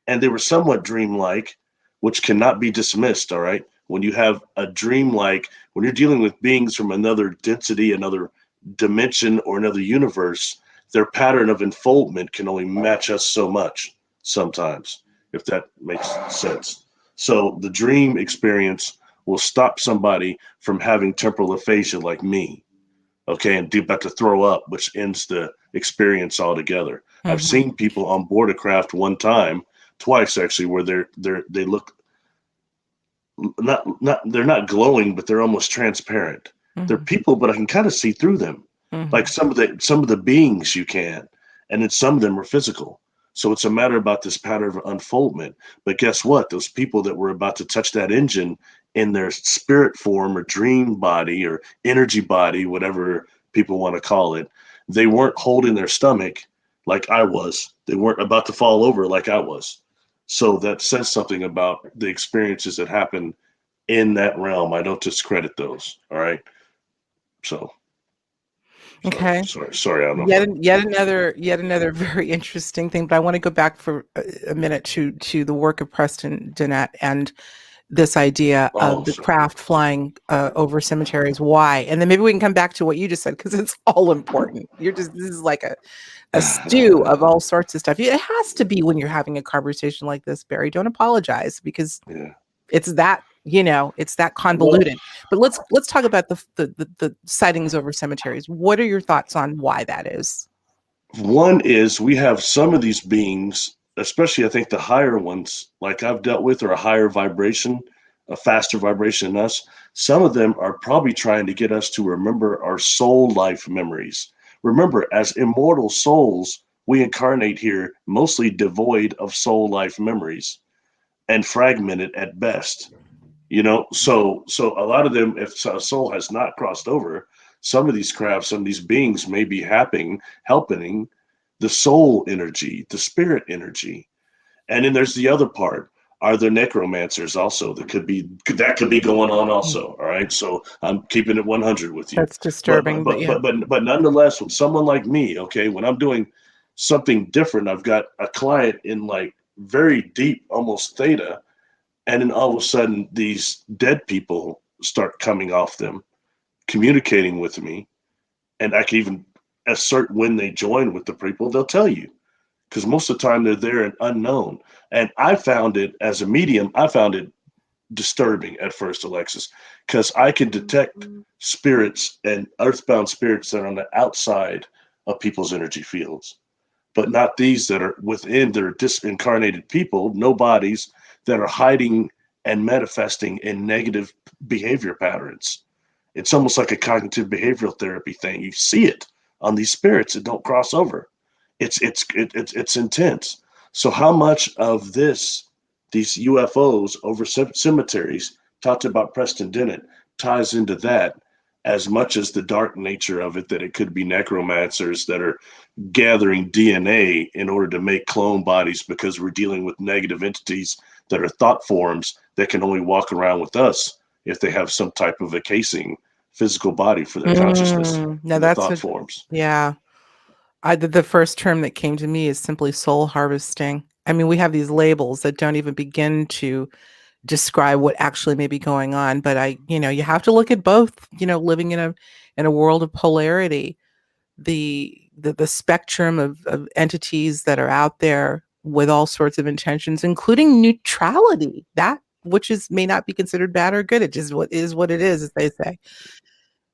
Speaker 2: and they were somewhat dreamlike, which cannot be dismissed. All right. When you have a dreamlike, when you're dealing with beings from another density, another dimension, or another universe, their pattern of unfoldment can only match us so much sometimes, if that makes sense. So the dream experience will stop somebody from having temporal aphasia like me, okay, and about to throw up, which ends the experience altogether. Mm-hmm. I've seen people on board a craft twice actually, where they look they're not glowing, but they're almost transparent. Mm-hmm. They're people, but I can kind of see through them. Mm-hmm. Like some of the beings you can, and then some of them are physical. So it's a matter about this pattern of unfoldment. But guess what? Those people that were about to touch that engine in their spirit form or dream body or energy body, whatever people want to call it, they weren't holding their stomach like I was. They weren't about to fall over like I was. So that says something about the experiences that happen in that realm. I don't discredit those. All right. So.
Speaker 1: Okay.
Speaker 2: Sorry. I don't know.
Speaker 1: Yet another very interesting thing, but I want to go back for a minute to the work of Preston Dennett and this idea of the craft flying over cemeteries. Why? And then maybe we can come back to what you just said, because it's all important. This is like a stew of all sorts of stuff. It has to be when you're having a conversation like this, Barry. Don't apologize, because it's that. It's that convoluted. But let's talk about the sightings over cemeteries. What are your thoughts on why that is?
Speaker 2: One is we have some of these beings, especially I think the higher ones, like I've dealt with, are a higher vibration, a faster vibration than us. Some of them are probably trying to get us to remember our soul life memories. Remember, as immortal souls, we incarnate here mostly devoid of soul life memories and fragmented at best. So a lot of them, if a soul has not crossed over, some of these crafts, some of these beings may be helping the soul energy, the spirit energy. And then there's the other part. Are there necromancers also that could be going on also? All right. So I'm keeping it 100 with you.
Speaker 1: That's disturbing.
Speaker 2: But nonetheless, with someone like me, okay, when I'm doing something different, I've got a client in like very deep, almost theta. And then all of a sudden, these dead people start coming off them, communicating with me. And I can even assert when they join with the people, they'll tell you. Because most of the time, they're there and unknown. And I found it, as a medium, disturbing at first, Alexis, because I can detect spirits and earthbound spirits that are on the outside of people's energy fields. But not these that are within, that are disincarnated people, no bodies, that are hiding and manifesting in negative behavior patterns. It's almost like a cognitive behavioral therapy thing. You see it on these spirits that don't cross over. It's intense. So how much of these UFOs over cemeteries, talked about Preston Dennett, ties into that as much as the dark nature of it, that it could be necromancers that are gathering DNA in order to make clone bodies, because we're dealing with negative entities that are thought forms that can only walk around with us if they have some type of a casing physical body for their consciousness.
Speaker 1: Now that's
Speaker 2: thought forms.
Speaker 1: Yeah. The first term that came to me is simply soul harvesting. I mean, we have these labels that don't even begin to describe what actually may be going on. But you have to look at both, living in a world of polarity, the spectrum of entities that are out there with all sorts of intentions, including neutrality, that which may not be considered bad or good. It just what it is, as they say.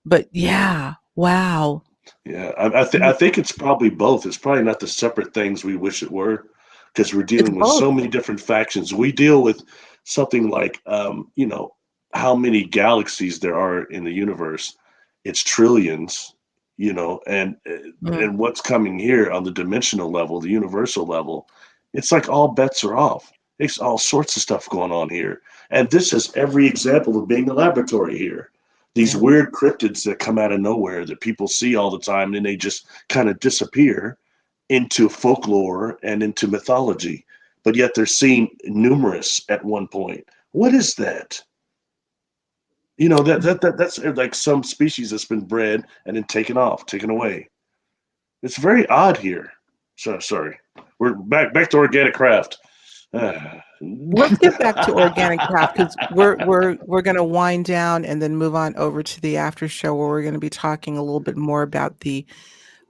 Speaker 1: But yeah, wow.
Speaker 2: Yeah, I think it's probably both. It's probably not the separate things we wish it were, because we're
Speaker 1: It's
Speaker 2: dealing with
Speaker 1: both.
Speaker 2: so many different factions. We deal with something like, how many galaxies there are in the universe. It's trillions, and
Speaker 1: Mm.
Speaker 2: and what's coming here on the dimensional level, the universal level, it's like all bets are off. There's all sorts of stuff going on here, and this is every example of being a laboratory here. These
Speaker 1: Yeah.
Speaker 2: weird cryptids that come out of nowhere that people see all the time, and they just kind of disappear into folklore and into mythology, but yet they're seen numerous at one point. What is that? That's like some species that's been bred and then taken away. It's very odd here. So sorry, we're back to organic craft.
Speaker 1: Let's get back to organic craft, because we're going to wind down and then move on over to the after show, where we're going to be talking a little bit more about the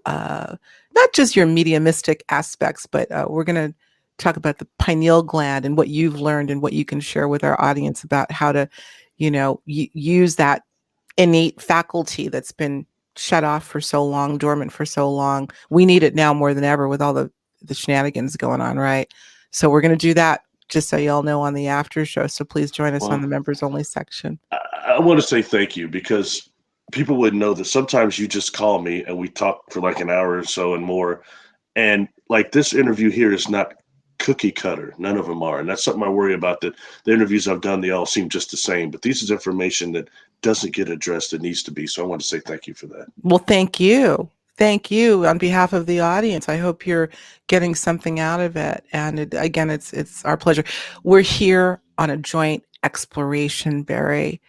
Speaker 1: not just your mediumistic aspects, but we're going to talk about the pineal gland and what you've learned and what you can share with our audience about how to, use that innate faculty that's been shut off for so long, dormant for so long. We need it now more than ever with all the shenanigans going on, right? So we're going to do that, just so y'all know, on the after show. So please join us on the members only section.
Speaker 2: I want to say thank you, because people wouldn't know that sometimes you just call me and we talk for like an hour or so and more. And like this interview here is not cookie cutter. None of them are. And that's something I worry about, that the interviews I've done, they all seem just the same. But this is information that doesn't get addressed that needs to be. So I want to say thank you for that.
Speaker 1: Well, thank you. Thank you on behalf of the audience. I hope you're getting something out of it. And again, it's our pleasure. We're here on a joint exploration, Barry.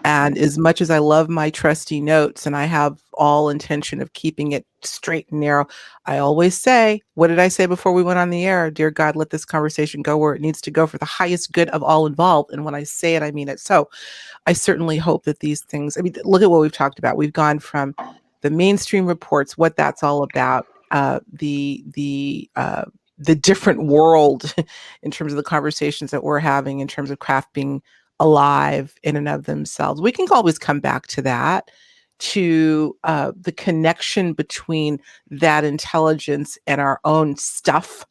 Speaker 1: And as much as I love my trusty notes, and I have all intention of keeping it straight and narrow, I always say, what did I say before we went on the air? Dear God, let this conversation go where it needs to go for the highest good of all involved. And when I say it, I mean it. So I certainly hope that these things, look at what we've talked about. We've gone from the mainstream reports, what that's all about, the different world in terms of the conversations that we're having in terms of craft being alive in and of themselves. We can always come back to that, to the connection between that intelligence and our own stuff,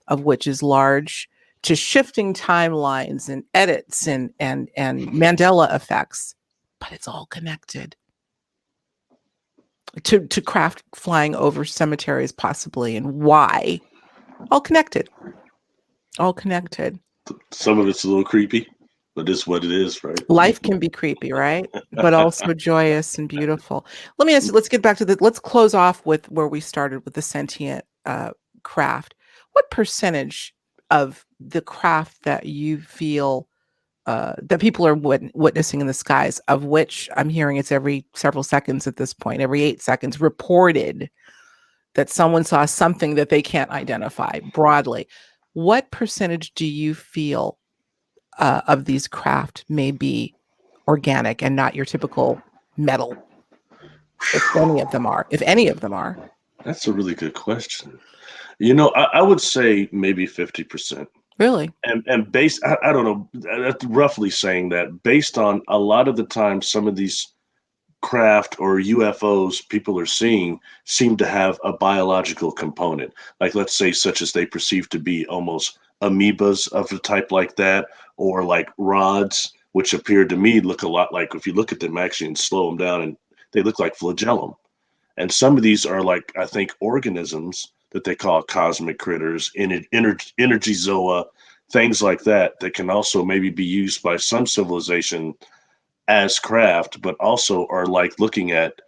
Speaker 1: of which is large, to shifting timelines and edits and Mandela effects, but it's all connected. To craft flying over cemeteries, possibly, and why. All connected. All connected.
Speaker 2: Some of it's a little creepy, but it's what it is, right?
Speaker 1: Life can be creepy, right? But also joyous and beautiful. Let me ask you, let's get back to let's close off with where we started with the sentient craft. What percentage of the craft that you feel that people are witnessing in the skies, of which I'm hearing it's every several seconds at this point, every 8 seconds, reported that someone saw something that they can't identify broadly. What percentage do you feel of these craft may be organic and not your typical metal? If any of them are.
Speaker 2: That's a really good question. I would say maybe 50%.
Speaker 1: Really?
Speaker 2: And based, I don't know, that's roughly saying that, based on a lot of the time, some of these craft or UFOs people are seeing seem to have a biological component. Like, let's say, such as they perceive to be almost amoebas of a type like that, or like rods, which appear to me look a lot like, if you look at them actually and slow them down, and they look like flagellum. And some of these are like, I think, organisms that they call cosmic critters, energy zoa, things like that, that can also maybe be used by some civilization as craft, but also are like looking at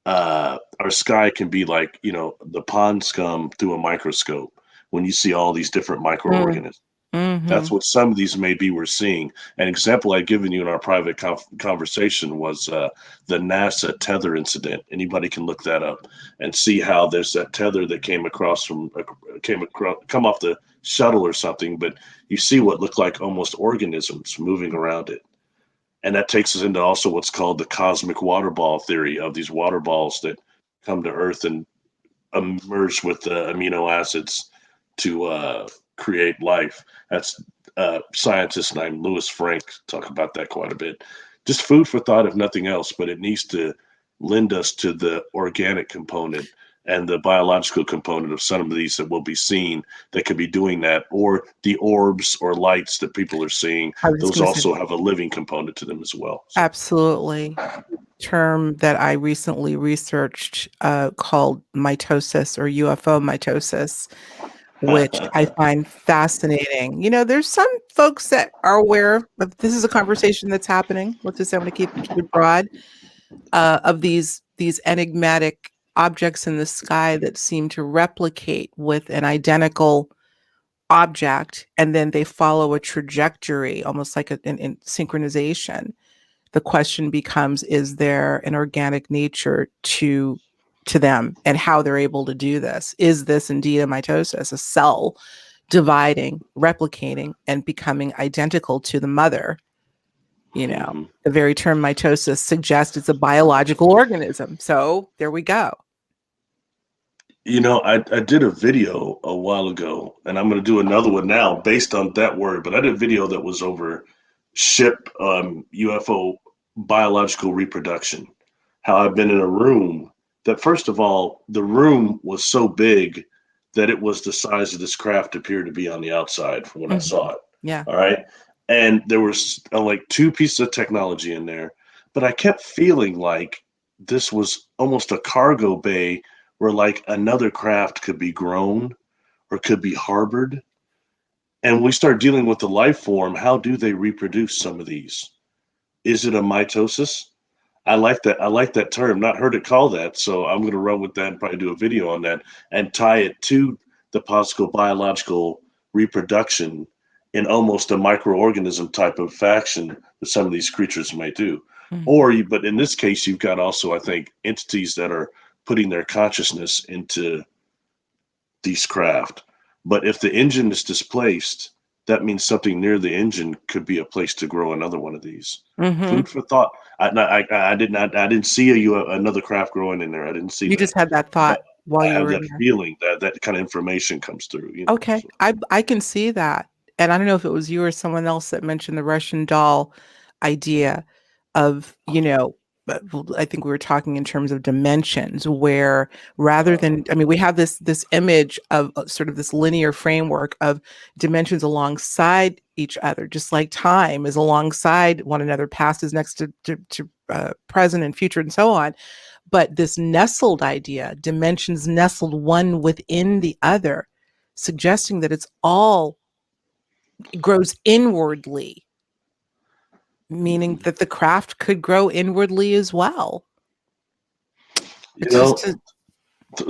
Speaker 2: our sky can be like, the pond scum through a microscope when you see all these different microorganisms.
Speaker 1: Mm-hmm.
Speaker 2: That's what some of these maybe we're seeing. An example I'd given you in our private conversation was the NASA tether incident. Anybody can look that up and see how there's that tether that come off the shuttle or something, but you see what look like almost organisms moving around it. And that takes us into also what's called the cosmic water ball theory of these water balls that come to Earth and merge with the amino acids to create life. That's scientist named Louis Frank talk about that quite a bit. Just food for thought, if nothing else, but it needs to lend us to the organic component and the biological component of some of these that will be seen that could be doing that, or the orbs or lights that people are seeing.
Speaker 1: I was
Speaker 2: Those
Speaker 1: gonna say,
Speaker 2: also have a living component to them as well. So,
Speaker 1: absolutely. Term that I recently researched called mitosis or UFO mitosis, which I find fascinating. You know, there's some folks that are aware of this is a conversation that's happening. Let's just say I'm going to keep it broad of these enigmatic objects in the sky that seem to replicate with an identical object, and then they follow a trajectory, almost like in synchronization. The question becomes, is there an organic nature to them and how they're able to do this? Is this indeed a mitosis, a cell dividing, replicating, and becoming identical to the mother? You know, the very term mitosis suggests it's a biological organism. So there we go.
Speaker 2: you know, I did a video a while ago, and I'm going to do another one now based on that word. But I did a video that was over ship UFO biological reproduction. How I've been in a room that, first of all, the room was so big that it was the size of this craft appeared to be on the outside from when I saw it.
Speaker 1: Yeah.
Speaker 2: All right. And there was like 2 pieces of technology in there, but I kept feeling like this was almost a cargo bay where like another craft could be grown or could be harbored. And we start dealing with the life form. How do they reproduce some of these? Is it a mitosis? I like that. I like that term. Not heard it called that. So I'm going to run with that and probably do a video on that and tie it to the possible biological reproduction in almost a microorganism type of faction that some of these creatures might do. But in this case, you've got also, I think, entities that are putting their consciousness into these craft. But if the engine is displaced, that means something near the engine could be a place to grow another one of these. Food for thought. I didn't see another craft growing in there. I didn't see
Speaker 1: You
Speaker 2: that.
Speaker 1: just had that thought while
Speaker 2: I
Speaker 1: you
Speaker 2: have
Speaker 1: were
Speaker 2: that
Speaker 1: in there.
Speaker 2: feeling that kind of information comes through. You know,
Speaker 1: Okay.
Speaker 2: so.
Speaker 1: I can see that. And I don't know if it was you or someone else that mentioned the Russian doll idea of, you know, but I think we were talking in terms of dimensions where rather than, I mean, we have this image of sort of this linear framework of dimensions alongside each other, just like time is alongside one another, past is next to present and future and so on. But this nestled idea, dimensions nestled one within the other, suggesting that it grows inwardly, meaning that the craft could grow inwardly as well.
Speaker 2: You know,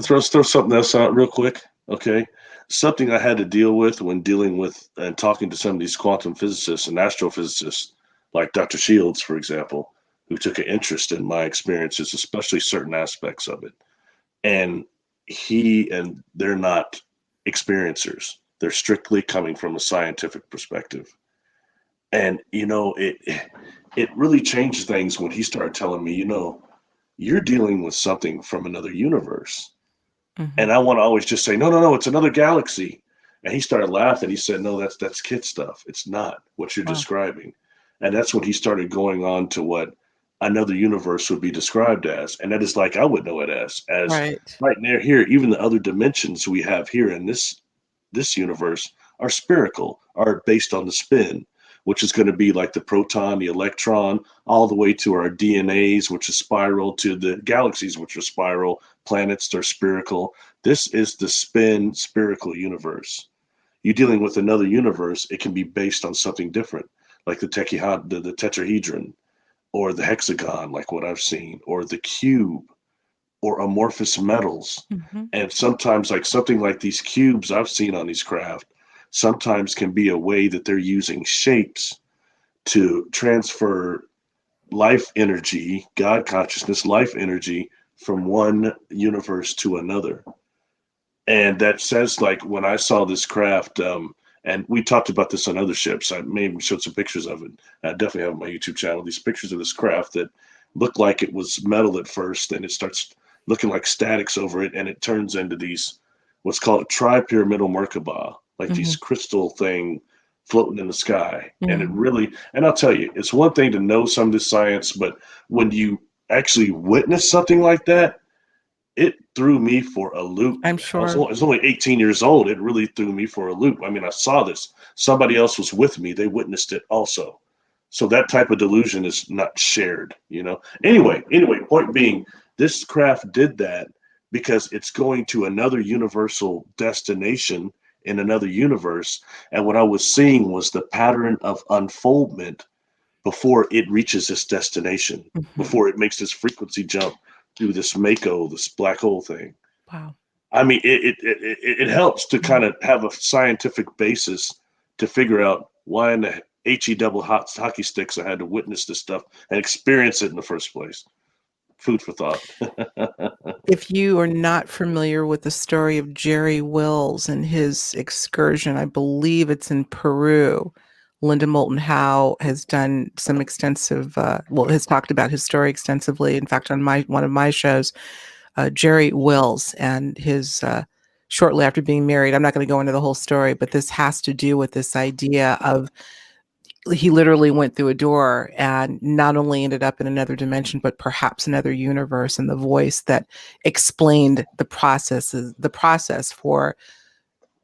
Speaker 2: throw something else out real quick, okay? Something I had to deal with when dealing with and talking to some of these quantum physicists and astrophysicists, like Dr. Shields, for example, who took an interest in my experiences, especially certain aspects of it. And they're not experiencers. They're strictly coming from a scientific perspective. And, you know, it really changed things when he started telling me, you know, you're dealing with something from another universe. And I want to always just say, no, it's another galaxy. And he started laughing. He said, no, that's kid stuff. It's not what you're describing. And that's when he started going on to what another universe would be described as. And that is like I would know it as right near here, even the other dimensions we have here in this universe are spherical, are based on the spin, which is going to be like the proton, the electron, all the way to our DNAs, which is spiral, to the galaxies, which are spiral, planets are spherical. This is the spin spherical universe. You're dealing with another universe, it can be based on something different, like the tetrahedron, or the hexagon, like what I've seen, or the cube, or amorphous metals. And sometimes like something like these cubes I've seen on these craft sometimes can be a way that they're using shapes to transfer life energy, God consciousness, life energy from one universe to another. And that says, like, when I saw this craft, and we talked about this on other ships. I maybe showed some pictures of it. I definitely have on my YouTube channel these pictures of this craft that looked like it was metal at first, and it starts looking like statics over it, and it turns into these what's called tri-pyramidal Merkaba, like these crystal thing floating in the sky. And it really, and I'll tell you, it's one thing to know some of this science, but when you actually witness something like that, it threw me for a loop.
Speaker 1: I'm
Speaker 2: I
Speaker 1: sure.
Speaker 2: was only 18 years old. It really threw me for a loop. I mean, I saw this. Somebody else was with me. They witnessed it also. So that type of delusion is not shared, you know. Anyway, point being, this craft did that because it's going to another universal destination in another universe. And what I was seeing was the pattern of unfoldment before it reaches this destination, before it makes this frequency jump through this Mako, this black hole thing.
Speaker 1: Wow.
Speaker 2: I mean, it helps to kind of have a scientific basis to figure out why in the HE double hockey sticks I had to witness this stuff and experience it in the first place. Food for thought.
Speaker 1: If you are not familiar with the story of Jerry Wills and his excursion, I believe it's in Peru. Linda Moulton Howe has done some extensive, has talked about his story extensively. In fact, on one of my shows, Jerry Wills and his shortly after being married. I'm not going to go into the whole story, but this has to do with this idea of he literally went through a door and not only ended up in another dimension, but perhaps another universe, and the voice that explained the process for,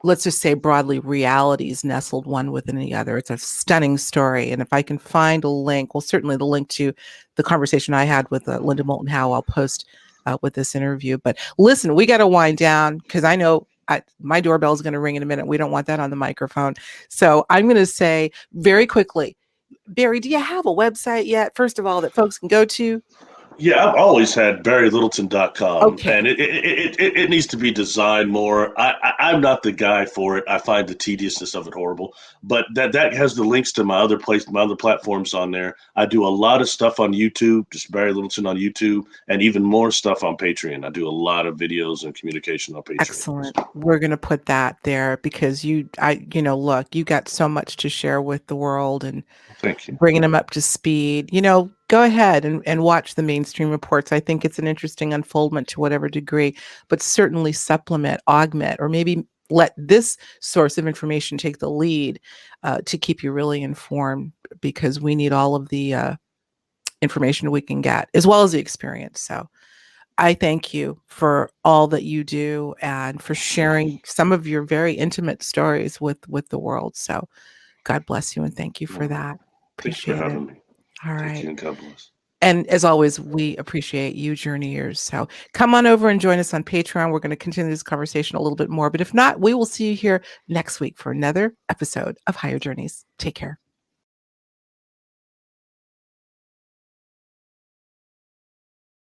Speaker 1: let's just say broadly, realities nestled one within the other. It's a stunning story. And if I can find a link, well, certainly the link to the conversation I had with Linda Moulton Howe, I'll post with this interview. But listen, we got to wind down because I know my doorbell is going to ring in a minute. We don't want that on the microphone. So I'm going to say very quickly, Barry, do you have a website yet, first of all, that folks can go to?
Speaker 2: Yeah, I've always had BarryLittleton.com,
Speaker 1: Okay.
Speaker 2: and it needs to be designed more. I'm not the guy for it. I find the tediousness of it horrible, but that has the links to my other platforms on there. I do a lot of stuff on YouTube, just Barry Littleton on YouTube, and even more stuff on Patreon. I do a lot of videos and communication on Patreon.
Speaker 1: Excellent. We're going to put that there because look, you got so much to share with the world and
Speaker 2: Thank you.
Speaker 1: Bringing them up to speed. Go ahead and watch the mainstream reports. I think it's an interesting unfoldment to whatever degree, but certainly supplement, augment, or maybe let this source of information take the lead to keep you really informed, because we need all of the information we can get, as well as the experience. So I thank you for all that you do and for sharing some of your very intimate stories with the world. So God bless you and thank you for that.
Speaker 2: Thanks for
Speaker 1: Appreciate it.
Speaker 2: having me.
Speaker 1: All right.
Speaker 2: Thank you, and God bless.
Speaker 1: And as always, we appreciate you, journeyers. So come on over and join us on Patreon. We're going to continue this conversation a little bit more. But if not, we will see you here next week for another episode of Higher Journeys. Take care.